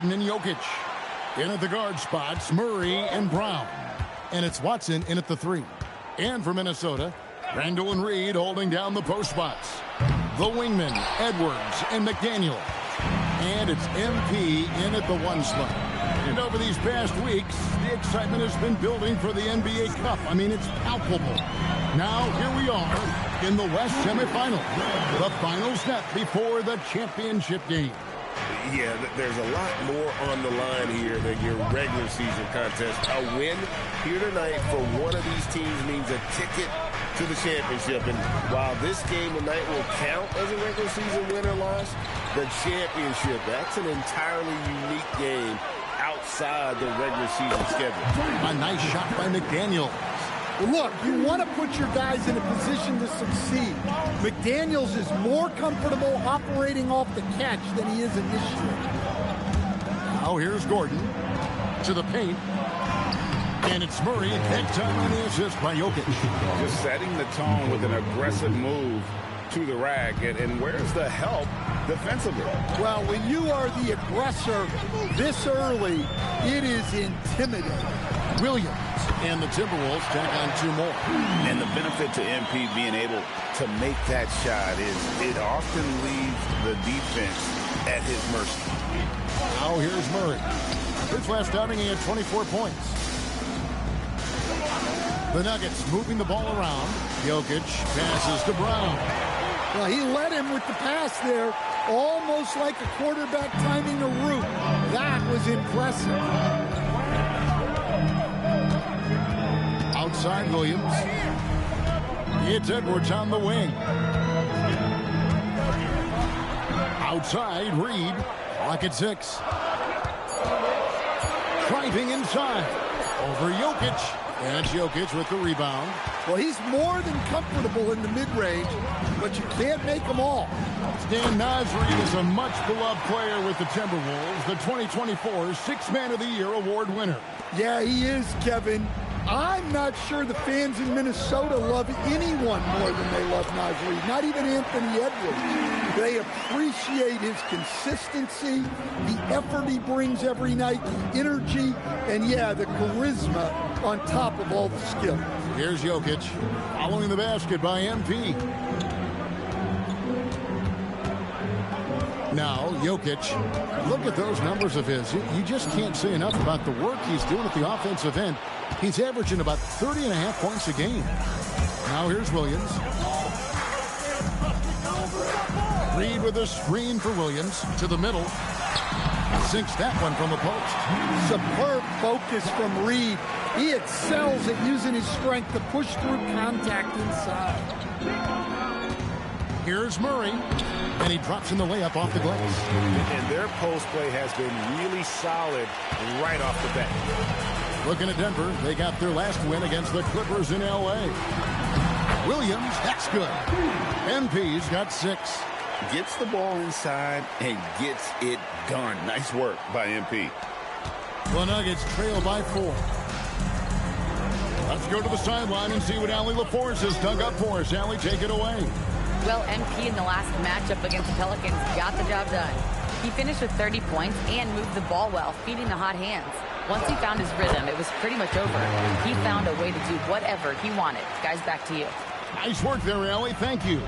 And Jokic. In at the guard spots, Murray and Brown. And it's Watson in at the 3. And for Minnesota, Randall and Reed holding down the post spots. The wingmen, Edwards and McDaniel. And it's MP in at the 1 slot. And over these past weeks, the excitement has been building for the NBA Cup. I mean, it's palpable. Now, here we are in the West semifinal. The final step before the championship game. Yeah, there's a lot more on the line here than your regular season contest. A win here tonight for one of these teams means a ticket to the championship. And while this game tonight will count as a regular season win or loss, the championship, that's an entirely unique game outside the regular season schedule. A nice shot by McDaniel. Look, you want to put your guys in a position to succeed. McDaniels is more comfortable operating off the catch than he is initiating. Now here's Gordon to the paint. And it's Murray. Big time on the assist by Jokic. Just setting the tone with an aggressive move to the rack. And where's the help defensively? Well, when you are the aggressor this early, it is intimidating. Williams and the Timberwolves tack on 2 more. And the benefit to MP being able to make that shot is it often leaves the defense at his mercy. Now here's Murray. His last outing, he had 24 points. The Nuggets moving the ball around. Jokic passes to Brown. Well, he led him with the pass there, almost like a quarterback timing a route. That was impressive. Outside Williams. It's Edwards on the wing. Outside Reed. Clock at 6. Driving inside. Over Jokic. And it's Jokic with the rebound. Well, he's more than comfortable in the mid-range, but you can't make them all. Stan Nasri is a much-beloved player with the Timberwolves, the 2024 Sixth Man of the Year award winner. Yeah, he is, Kevin. I'm not sure the fans in Minnesota love anyone more than they love Nasri, not even Anthony Edwards. They appreciate his consistency, the effort he brings every night, the energy, and yeah, the charisma on top of all the skill. Here's Jokic following the basket by MP. Now, Jokic, look at those numbers of his. You just can't say enough about the work he's doing at the offensive end. He's averaging about 30.5 points a game. Now here's Williams. Reed with a screen for Williams to the middle. Sinks that one from the post. Superb focus from Reed. He excels at using his strength to push through contact inside. Here's Murray. And he drops in the layup off the glass. And their post play has been really solid right off the bat. Looking at Denver, they got their last win against the Clippers in L.A. Williams, that's good. MP's got 6. Gets the ball inside and gets it done. Nice work by MP. The Nuggets trail by 4. Let's go to the sideline and see what Allie LaForce has dug up for us. Allie, take it away. Well, MP in the last matchup against the Pelicans got the job done. He finished with 30 points and moved the ball well, feeding the hot hands. Once he found his rhythm, it was pretty much over. He found a way to do whatever he wanted. Guys, back to you. Nice work there, Allie. Thank you.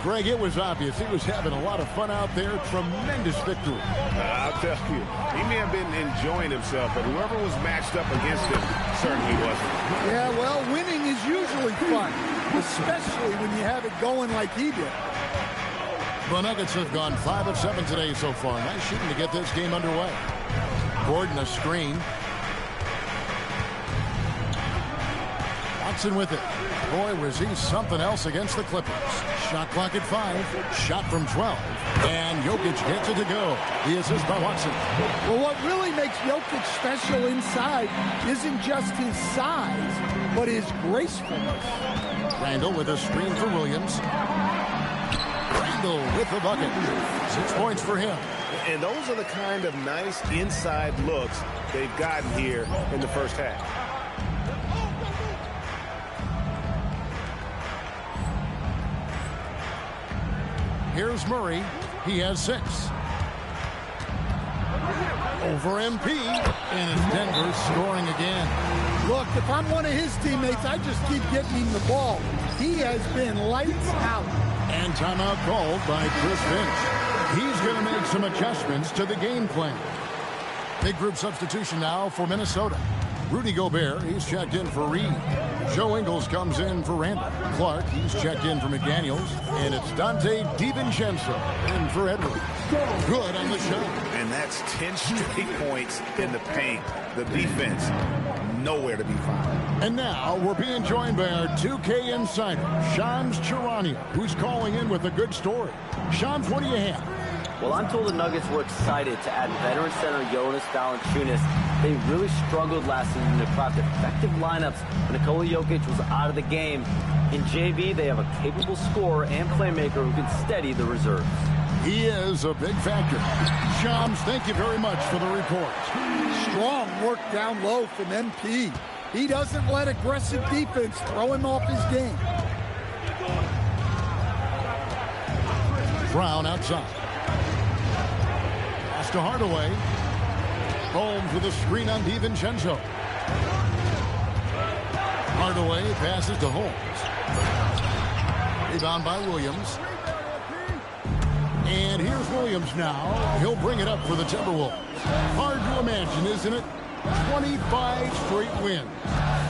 Greg, it was obvious. He was having a lot of fun out there. Tremendous victory. I'll tell you, he may have been enjoying himself, but whoever was matched up against him certainly wasn't. Yeah, well, winning is usually fun, especially when you have it going like he did. The Nuggets have gone 5 of 7 today so far. Nice shooting to get this game underway. Gordon a screen. Watson with it. Boy, was he something else against the Clippers. Shot clock at 5. Shot from 12. And Jokic gets it to go. The assist by Watson. Well, what really makes Jokic special inside isn't just his size, but his gracefulness. Randall with a screen for Williams. Randall with the bucket. 6 points for him. And those are the kind of nice inside looks they've gotten here in the first half. Here's Murray. He has 6. Over MP, and it's Denver scoring again. Look, if I'm one of his teammates, I just keep getting him the ball. He has been lights out. And timeout called by Chris Finch. He's going to make some adjustments to the game plan. Big group substitution now for Minnesota. Rudy Gobert, he's checked in for Reed. Joe Ingles comes in for Randall. Clark, he's checked in for McDaniels. And it's Dante DiVincenzo in for Edwards. Good on the shot. And that's 10 straight points in the paint. The defense, nowhere to be found. And now we're being joined by our 2K insider, Shams Charania, who's calling in with a good story. Shams, what do you have? Well, I'm told the Nuggets were excited to add veteran center Jonas Valanciunas. They really struggled last season to craft effective lineups when Nikola Jokic was out of the game. In JV, they have a capable scorer and playmaker who can steady the reserves. He is a big factor. Shams, thank you very much for the report. Strong work down low from MP. He doesn't let aggressive defense throw him off his game. Brown outside. Pass to Hardaway. Holmes with a screen on DiVincenzo. Hardaway passes to Holmes. Rebound by Williams. And here's Williams now. He'll bring it up for the Timberwolves. Hard to imagine, isn't it? 25 straight wins.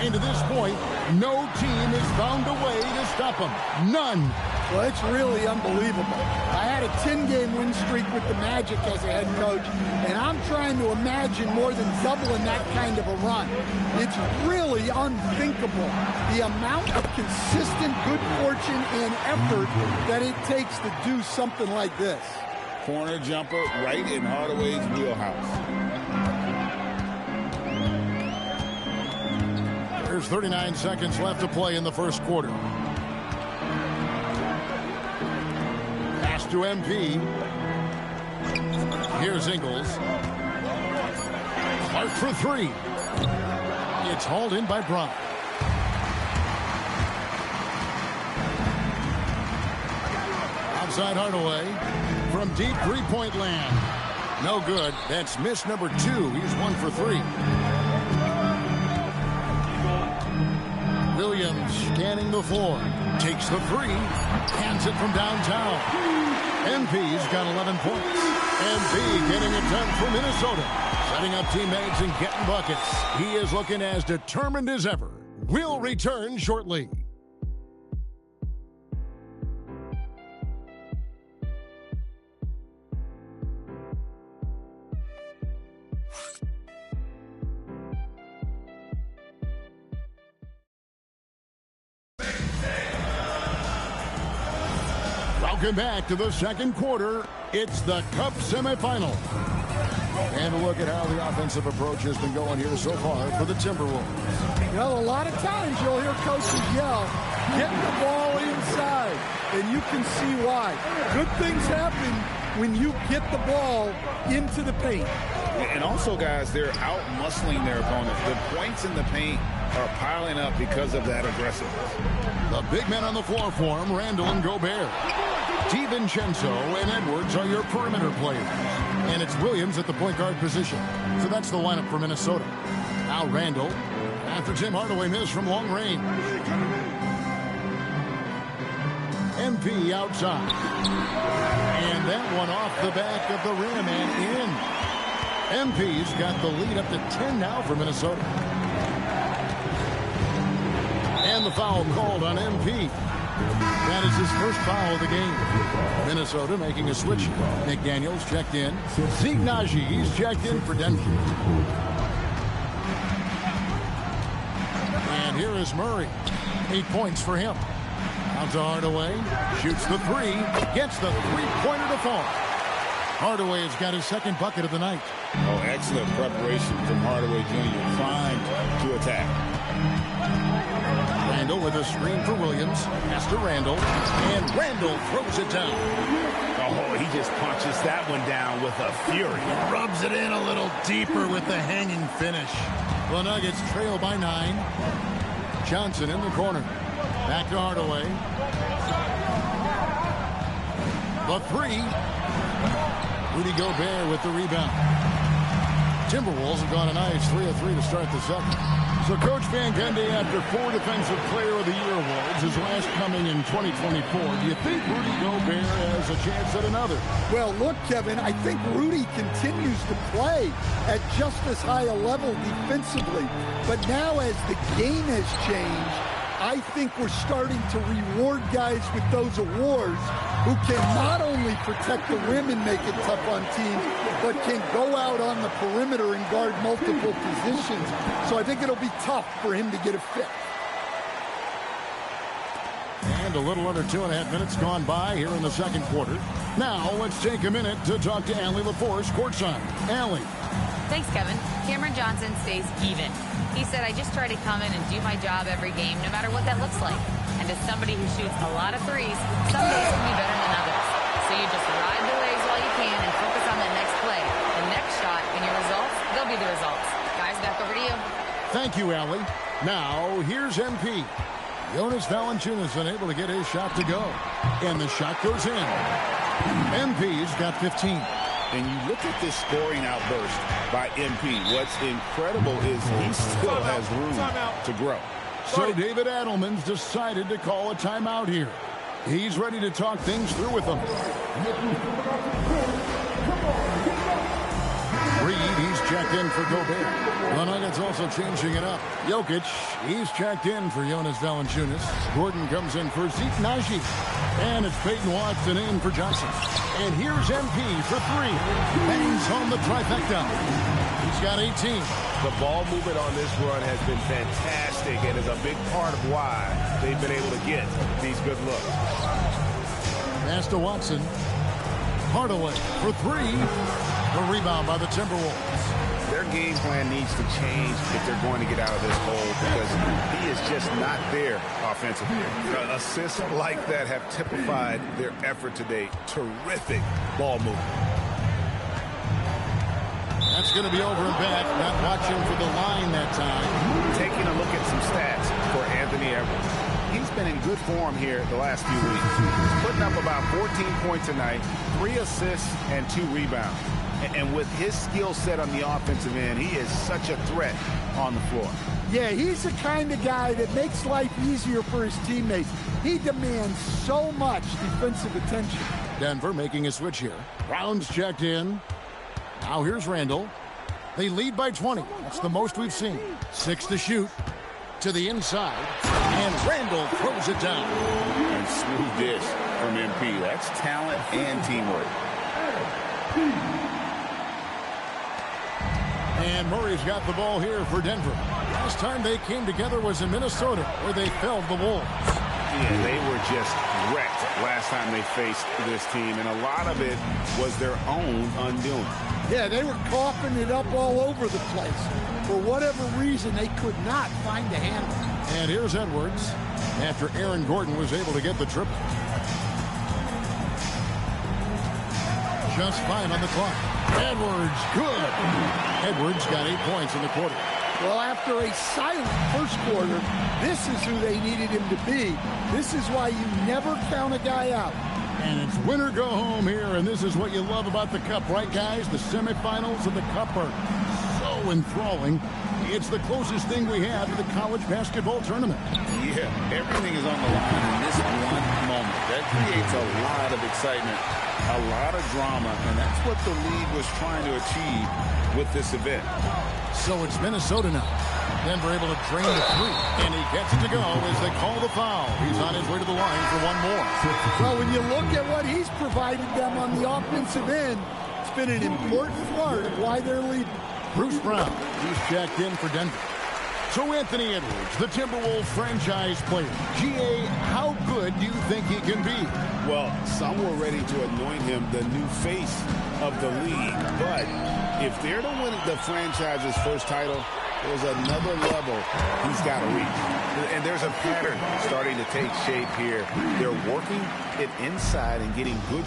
And to this point, no team has found a way to stop them. None. Well, it's really unbelievable. I had a 10-game win streak with the Magic as a head coach, and I'm trying to imagine more than doubling that kind of a run. It's really unthinkable, the amount of consistent good fortune and effort that it takes to do something like this. Corner jumper right in Hardaway's wheelhouse. There's 39 seconds left to play in the first quarter. Pass to MP. Here's Ingles. Clark for three. It's hauled in by Brown. Outside Hardaway from deep three-point land. No good. That's miss number 2. He's 1 for 3. Williams scanning the floor. Takes the 3. Hands it from downtown. MP's got 11 points. MP getting it done for Minnesota. Setting up teammates and getting buckets. He is looking as determined as ever. We'll return shortly. Welcome back to the second quarter. It's the Cup semifinal. And a look at how the offensive approach has been going here so far for the Timberwolves. You know, a lot of times you'll hear coaches yell, get the ball inside, and you can see why. Good things happen when you get the ball into the paint. And also, guys, they're out-muscling their opponents. The points in the paint are piling up because of that aggressiveness. The big men on the floor for him, Randall and Gobert. DiVincenzo and Edwards are your perimeter players. And it's Williams at the point guard position. So that's the lineup for Minnesota. Now Randall, after Tim Hardaway missed from long range. MP outside. And that one off the back of the rim and in. MP's got the lead up to 10 now for Minnesota. And the foul called on MP. That is his first foul of the game. Minnesota making a switch. McDaniels checked in. Zeke Najee's checked in for Denver. And here is Murray. 8 points for him. Out to Hardaway. Shoots the 3. Gets the three-pointer to fall. Hardaway has got his second bucket of the night. Oh, excellent preparation from Hardaway Jr. Primed to attack. Randall with a screen for Williams. Pass to Randall. And Randall throws it down. Oh, he just punches that one down with a fury. Rubs it in a little deeper with the hanging finish. The Nuggets trail by 9. Johnson in the corner. Back to Hardaway. The 3. Rudy Gobert with the rebound. Timberwolves have gone a nice 3 of 3 to start the second. So Coach Van Gundy, after 4 Defensive Player of the Year awards, his last coming in 2024, do you think Rudy Gobert has a chance at another? Well, look, Kevin, I think Rudy continues to play at just as high a level defensively. But now as the game has changed, I think we're starting to reward guys with those awards who can not only protect the rim and make it tough on teams, but can go out on the perimeter and guard multiple positions. So I think it'll be tough for him to get a fifth. And a little under 2.5 minutes gone by here in the second quarter. Now let's take a minute to talk to Allie LaForce courtside. Allie. Thanks, Kevin. Cameron Johnson stays even. He said, I just try to come in and do my job every game, no matter what that looks like. And as somebody who shoots a lot of threes, some days can be better than others. So you just ride the waves while you can and focus on the next play. The next shot and your results, they'll be the results. Guys, back over to you. Thank you, Allie. Now, here's MP. Jonas Valanciunas unable to get his shot to go. And the shot goes in. MP's got 15. And you look at this scoring outburst by MP. What's incredible is he still has room to grow. So David Adelman's decided to call a timeout here. He's ready to talk things through with them. Reed, he's checked in for Gobert. The Nuggets also changing it up. Jokic, he's checked in for Jonas Valanciunas. Gordon comes in for Zeke Naji. And it's Peyton Watson in for Johnson. And here's MP for 3. Bangs home the trifecta. He's got 18. The ball movement on this run has been fantastic and is a big part of why they've been able to get these good looks. Pass to Watson. Hardaway for 3. The rebound by the Timberwolves. Their game plan needs to change if they're going to get out of this hole because he is just not there offensively. Assists like that have typified their effort today. Terrific ball movement. That's going to be over and back. Not watching for the line that time. Taking a look at some stats for Anthony Edwards. He's been in good form here the last few weeks. He's putting up about 14 points a night, 3 assists, and 2 rebounds. And with his skill set on the offensive end, he is such a threat on the floor. Yeah, he's the kind of guy that makes life easier for his teammates. He demands so much defensive attention. Denver making a switch here. Brown's checked in. Now here's Randall. They lead by 20. That's the most we've seen. 6 to shoot. To the inside. And Randall throws it down. And smooth dish from MP. That's talent and teamwork. And Murray's got the ball here for Denver. Last time they came together was in Minnesota, where they felled the Wolves. Yeah, they were just wrecked last time they faced this team, and a lot of it was their own undoing. Yeah, they were coughing it up all over the place. For whatever reason, they could not find a handle. And here's Edwards after Aaron Gordon was able to get the triple. Just 5 on the clock. Edwards, good. Edwards got 8 points in the quarter. Well, after a silent first quarter, this is who they needed him to be. This is why you never count a guy out. And it's win or go home here, and this is what you love about the Cup, right, guys? The semifinals of the Cup are so enthralling. It's the closest thing we have to the college basketball tournament. Yeah, everything is on the line in this one moment. That creates a lot of excitement, a lot of drama, and that's what the league was trying to achieve with this event. So it's Minnesota now. Denver able to drain the 3, and he gets it to go as they call the foul. He's on his way to the line for one more. Well, when you look at what he's provided them on the offensive end, it's been an important part of why they're leading. Bruce Brown, he's checked in for Denver. So Anthony Edwards, the Timberwolves franchise player. GA, how good do you think he can be? Well, some were ready to anoint him the new face of the league. But if they're to win the franchise's first title, there's another level he's got to reach. And there's a pattern starting to take shape here. They're working it inside and getting good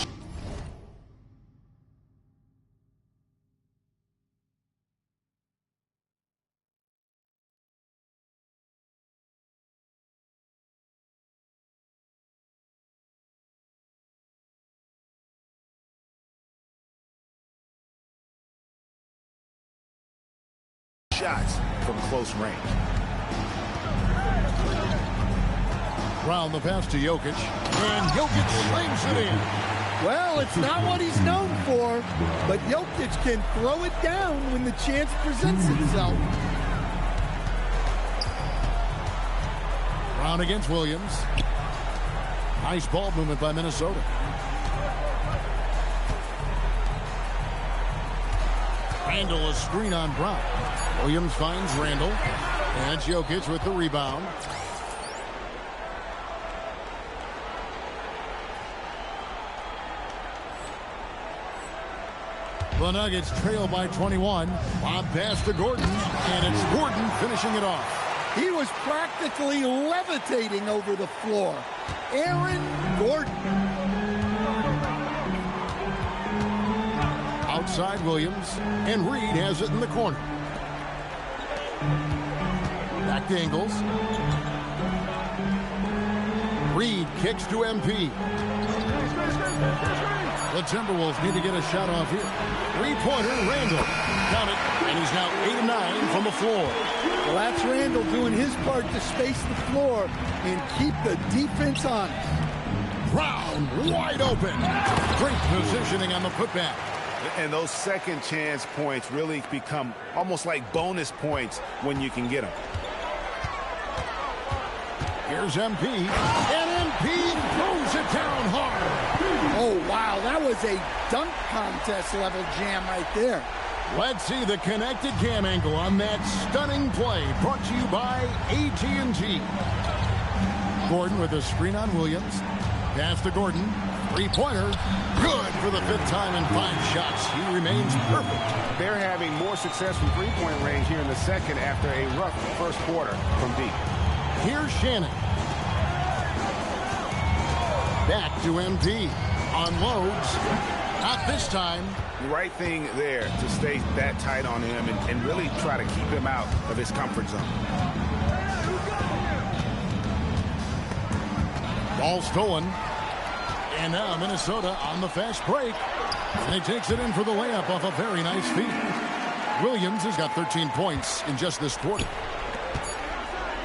shots from close range. Brown the pass to Jokic, and Jokic slings it in. Well, it's not what he's known for, but Jokic can throw it down when the chance presents itself. Brown against Williams. Nice ball movement by Minnesota. Randall a screen on Brown. Williams finds Randall. And it's Jokic with the rebound. The Nuggets trail by 21. Lob pass to Gordon. And it's Gordon finishing it off. He was practically levitating over the floor. Aaron Gordon. Outside Williams, and Reed has it in the corner. Back to Ingles. Reed kicks to MP. The Timberwolves need to get a shot off here. Three-pointer, Randall. Count it, and he's now 8 of 9 from the floor. Well, that's Randall doing his part to space the floor and keep the defense on it. Brown wide open. Great positioning on the putback. And those second chance points really become almost like bonus points when you can get them. Here's MP, and MP throws it down hard. Oh, wow, that was a dunk contest level jam right there. Let's see the connected cam angle on that stunning play, brought to you by AT&T. Gordon with a screen on Williams. Pass to Gordon. Three-pointer. Good for the 5th time in 5 shots. He remains perfect. They're having more success from three-point range here in the second after a rough first quarter from deep. Here's Shannon. Back to MP. Unloads. Not this time. The right thing there to stay that tight on him and really try to keep him out of his comfort zone. Ball stolen. And now Minnesota on the fast break. And he takes it in for the layup off a very nice feed. Williams has got 13 points in just this quarter.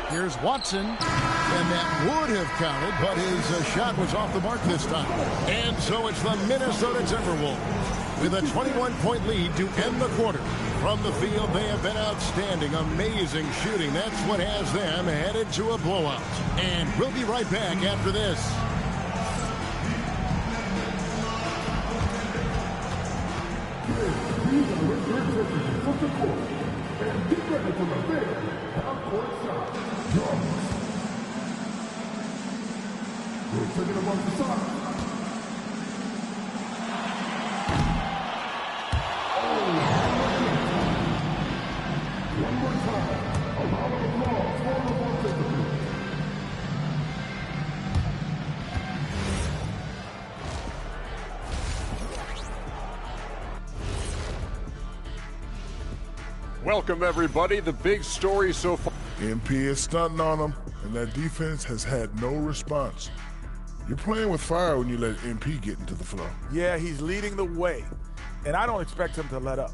Here's Watson. And that would have counted, but his shot was off the mark this time. And so it's the Minnesota Timberwolves with a 21-point lead to end the quarter. From the field, they have been outstanding. Amazing shooting. That's what has them headed to a blowout. And we'll be right back after this. Welcome, everybody. The big story so far. MP is stunting on them, and that defense has had no response. You're playing with fire when you let MP get into the flow. Yeah, he's leading the way, and I don't expect him to let up.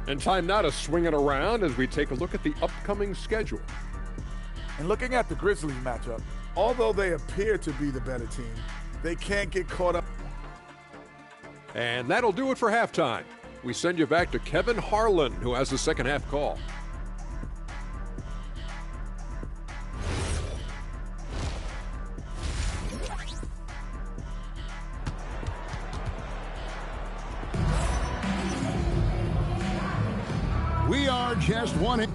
And time now to swing it around as we take a look at the upcoming schedule. And looking at the Grizzlies matchup, although they appear to be the better team, they can't get caught up. And that'll do it for halftime. We send you back to Kevin Harlan, who has the second half call. We are just one.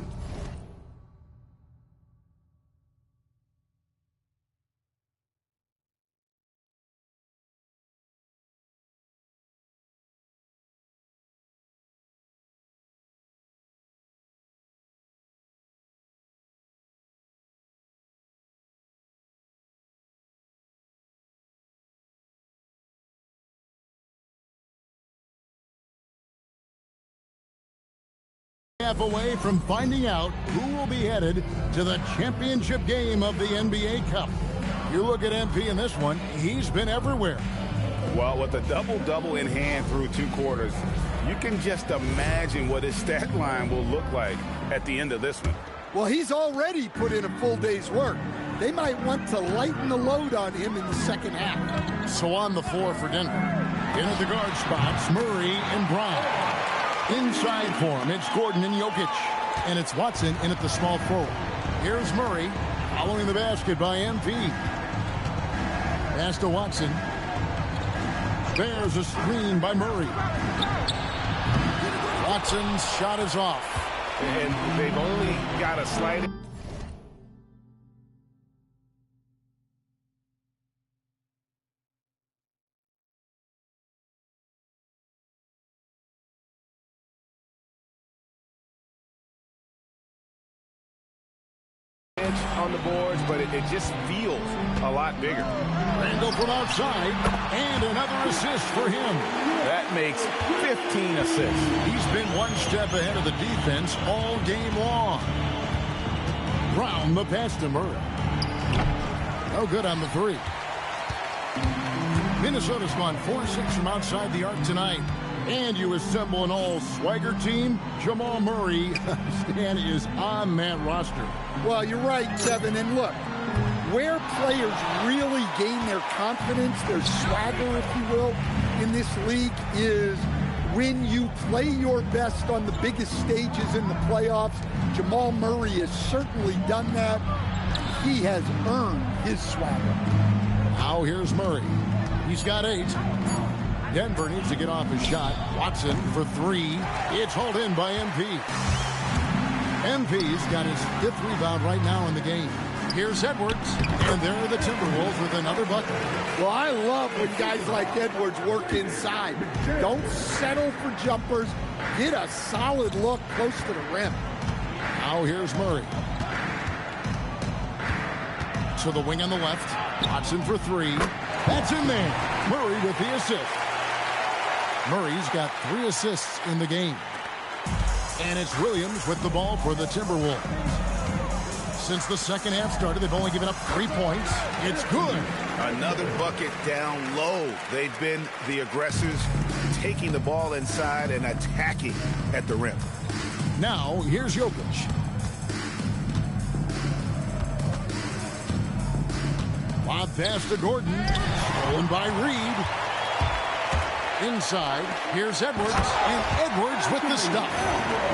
Half away from finding out who will be headed to the championship game of the NBA Cup. You look at MP in this one, he's been everywhere. Well, with a double-double in hand through 2 quarters, you can just imagine what his stat line will look like at the end of this one. Well, he's already put in a full day's work. They might want to lighten the load on him in the second half. So on the floor for Denver. In at the guard spots, Murray and Brown. Inside for him, it's Gordon and Jokic. And it's Watson in at the small forward. Here's Murray following the basket by MP. Pass to Watson. There's a screen by Murray. Watson's shot is off. And they've only got a slight... on the boards, but it just feels a lot bigger. Randall from outside, and another assist for him. That makes 15 assists. He's been one step ahead of the defense all game long. Brown the pass to Murray. No good on the 3. Minnesota's gone 4-6 from outside the arc tonight. And you assemble an all-swagger team, Jamal Murray, Stan, is on that roster. Well, you're right, Kevin. And look, where players really gain their confidence, their swagger, if you will, in this league is when you play your best on the biggest stages in the playoffs. Jamal Murray has certainly done that. He has earned his swagger. Now here's Murray. He's got 8. Denver needs to get off his shot. Watson for 3. It's hauled in by MP. MP's got his 5th rebound right now in the game. Here's Edwards, and there are the Timberwolves with another bucket. Well, I love when guys like Edwards work inside. Don't settle for jumpers. Get a solid look close to the rim. Now here's Murray. To the wing on the left. Watson for 3. That's in there. Murray with the assist. Murray's got 3 assists in the game. And it's Williams with the ball for the Timberwolves. Since the second half started, they've only given up 3 points. It's good. Another bucket down low. They've been the aggressors, taking the ball inside and attacking at the rim. Now, here's Jokic. Lob pass to Gordon. Stolen by Reed. Inside, here's Edwards, and Edwards with the stop.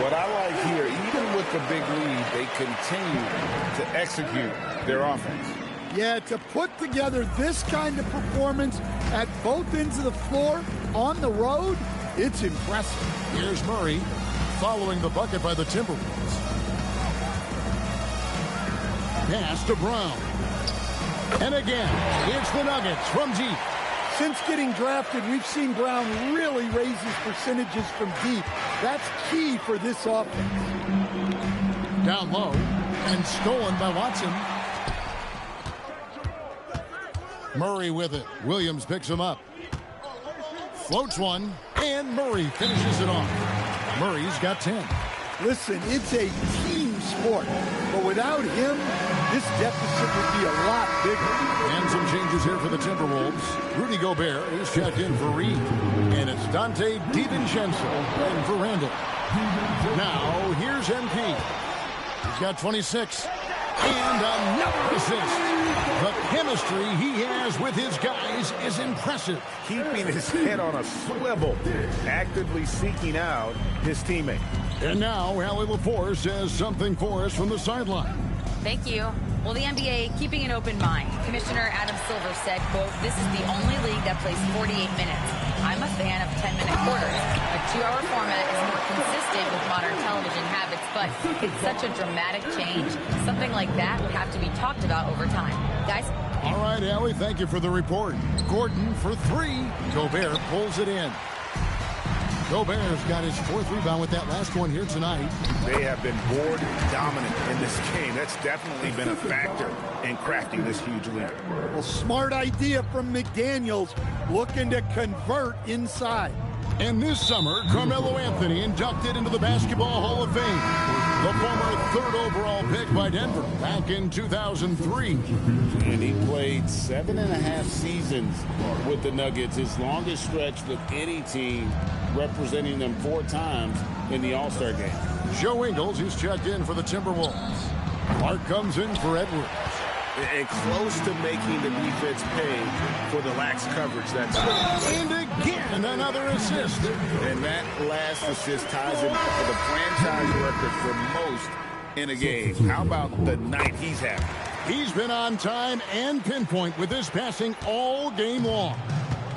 What I like here, even with the big lead, they continue to execute their offense. Yeah, to put together this kind of performance at both ends of the floor on the road, it's impressive. Here's Murray following the bucket by the Timberwolves. Pass to Brown. And again, it's the Nuggets from deep. Since getting drafted, we've seen Brown really raise his percentages from deep. That's key for this offense. Down low and stolen by Watson. Murray with it. Williams picks him up. Floats one, and Murray finishes it off. Murray's got 10. Listen, it's a team sport, but without him, this deficit would be a lot bigger. And some changes here for the Timberwolves. Rudy Gobert is checked in for Reed. And it's Dante DiVincenzo in for Randall. Now, here's MP. He's got 26. And another assist. The chemistry he has with his guys is impressive. Keeping his head on a swivel, actively seeking out his teammate. And now, Allie LaForce says something for us from the sideline. Thank you. Well, the NBA keeping an open mind. Commissioner Adam Silver said, quote, "This is the only league that plays 48 minutes. I'm a fan of 10-minute quarters. A 2-hour format is more consistent with modern television habits, but it's such a dramatic change. Something like that would have to be talked about over time." Guys? All right, Allie, thank you for the report. Gordon for 3. Gobert pulls it in. Gobert's got his 4th rebound with that last one here tonight. They have been board dominant in this game. That's definitely been a factor in cracking this huge lead. Well, smart idea from McDaniels, looking to convert inside. And this summer, Carmelo Anthony inducted into the Basketball Hall of Fame. The former 3rd overall pick by Denver back in 2003. And he played 7.5 seasons with the Nuggets, his longest stretch with any team, representing them 4 times in the All-Star game. Joe Ingles, who's checked in for the Timberwolves. Clark comes in for Edwards. And close to making the defense pay for the lax coverage. That's and again, another assist. And that last assist ties him for the franchise record for most in a game. How about the night he's having? He's been on time and pinpoint with his passing all game long.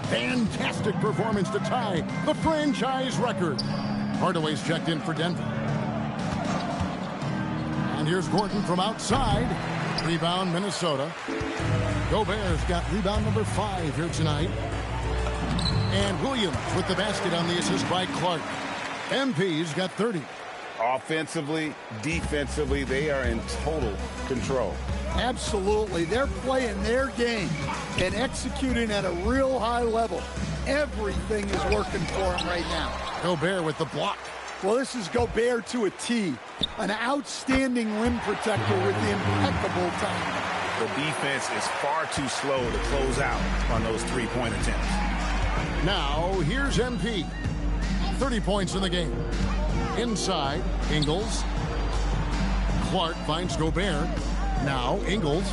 Fantastic performance to tie the franchise record. Hardaway's checked in for Denver. And here's Gordon from outside. Rebound, Minnesota. Gobert's got rebound number 5 here tonight. And Williams with the basket on the assist by Clark. MP's got 30. Offensively, defensively, they are in total control. Absolutely. They're playing their game and executing at a real high level. Everything is working for them right now. Gobert with the block. Well, this is Gobert to a T. An outstanding rim protector with impeccable timing. The defense is far too slow to close out on those 3-point attempts. Now, here's MP. 30 points in the game. Inside, Ingles. Clark finds Gobert. Now, Ingles.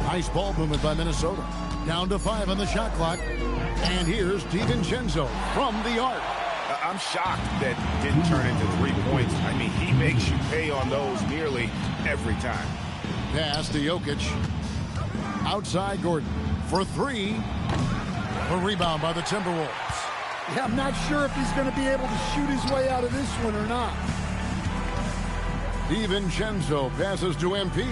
Nice ball movement by Minnesota. Down to 5 on the shot clock. And here's DiVincenzo from the arc. I'm shocked that didn't turn into 3 points. I mean, he makes you pay on those nearly every time. Pass to Jokic. Outside Gordon for 3. A rebound by the Timberwolves. Yeah, I'm not sure if he's going to be able to shoot his way out of this one or not. DiVincenzo passes to MP.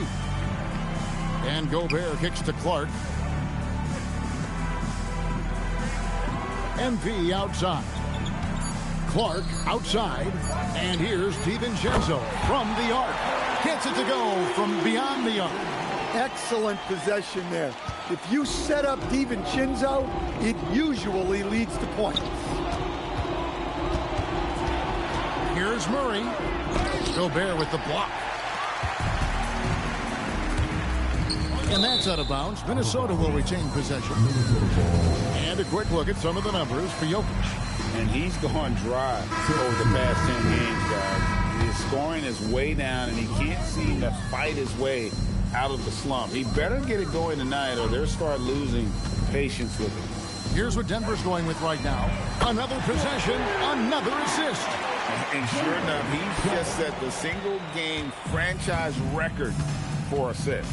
And Gobert kicks to Clark. MP outside. Clark outside. And here's DiVincenzo from the arc. Gets it to go from beyond the arc. Excellent possession there. If you set up DiVincenzo, it usually leads to points. Here's Murray. Gobert with the block. And that's out of bounds. Minnesota will retain possession. And a quick look at some of the numbers for Jokic. And he's gone dry over the past 10 games, guys. His scoring is way down, and he can't seem to fight his way out of the slump. He better get it going tonight, or they'll start losing patience with him. Here's what Denver's going with right now. Another possession, another assist. And sure enough, he's just set the single-game franchise record for assists.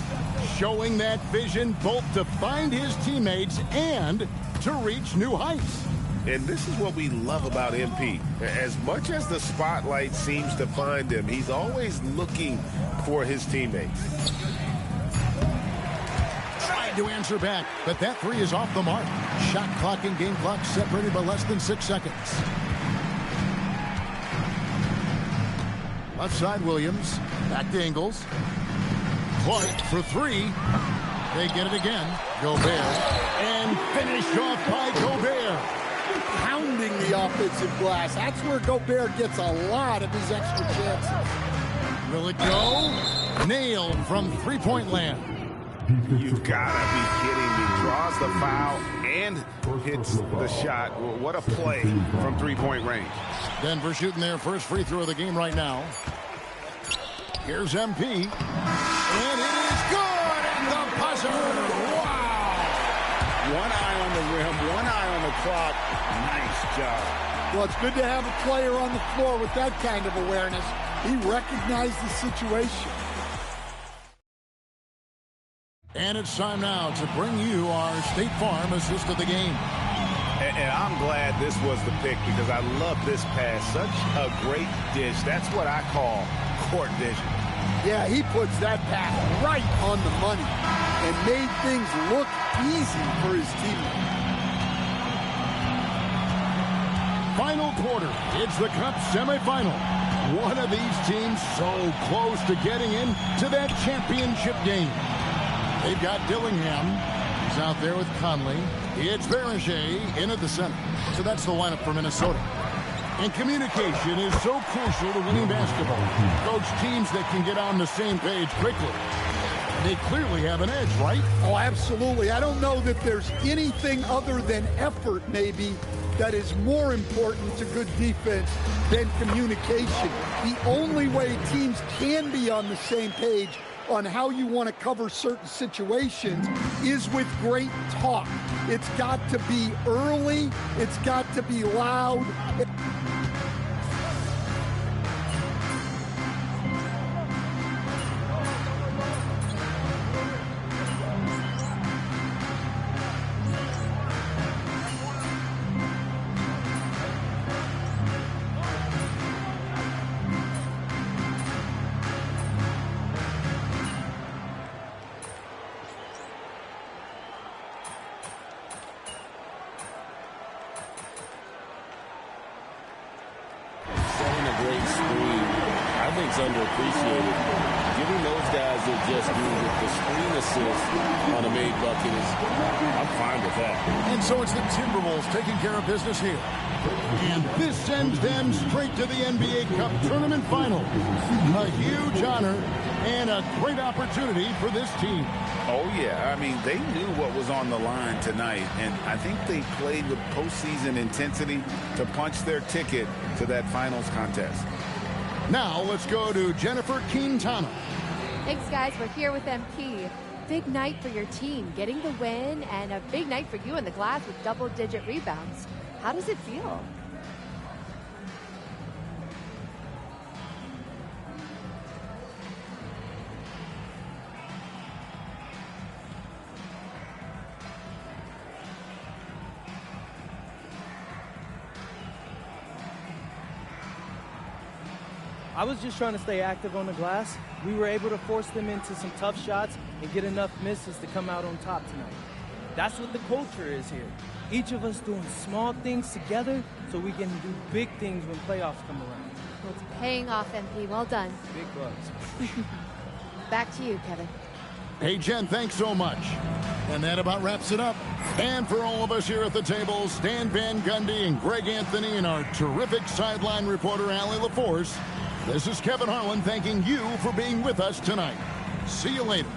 Showing that vision both to find his teammates and to reach new heights. And this is what we love about MP. As much as the spotlight seems to find him, he's always looking for his teammates. Tried to answer back, but that 3 is off the mark. Shot clock and game clock separated by less than 6 seconds. Left side Williams. Back to Ingles. Clark for 3. They get it again. Gobert. And finished off by Gobert. Pounding the offensive glass. That's where Gobert gets a lot of his extra chances. Will it go? Nailed from 3-point land. You've got to be kidding me. Draws the foul and hits the shot. What a play from 3-point range. Denver shooting their first free throw of the game right now. Here's MP. And it is good at the buzzer. Wow. One eye on the rim, one eye on the clock. Nice job. Well, it's good to have a player on the floor with that kind of awareness. He recognized the situation. And it's time now to bring you our State Farm assist of the game. And I'm glad this was the pick because I love this pass. Such a great dish. That's what I call court vision. Yeah, he puts that pass right on the money and made things look easy for his teammates. Final quarter. It's the Cup semifinal. One of these teams so close to getting into that championship game. They've got Dillingham. He's out there with Conley. It's Berger in at the center. So that's the lineup for Minnesota. And communication is so crucial to winning basketball. Coach, teams that can get on the same page quickly, they clearly have an edge, right? Oh, absolutely. I don't know that there's anything other than effort, maybe, that is more important to good defense than communication. The only way teams can be on the same page on how you want to cover certain situations is with great talk. It's got to be early. It's got to be loud. Underappreciated. Giving those guys that just do with the screen assist on a made bucket is, I'm fine with that. And so it's the Timberwolves taking care of business here. And this sends them straight to the NBA Cup Tournament Finals. A huge honor and a great opportunity for this team. Oh, yeah. I mean, they knew what was on the line tonight, and I think they played with postseason intensity to punch their ticket to that finals contest. Now let's go to Jennifer Quintana. Thanks, guys. We're here with MP. Big night for your team, getting the win, and a big night for you in the glass with double-digit rebounds. How does it feel? I was just trying to stay active on the glass. We were able to force them into some tough shots and get enough misses to come out on top tonight. That's what the culture is here. Each of us doing small things together so we can do big things when playoffs come around. Well, it's paying off, MP. Well done. Big bucks. Back to you, Kevin. Hey, Jen, thanks so much. And that about wraps it up. And for all of us here at the table, Stan Van Gundy and Greg Anthony and our terrific sideline reporter, Allie LaForce, this is Kevin Harlan thanking you for being with us tonight. See you later.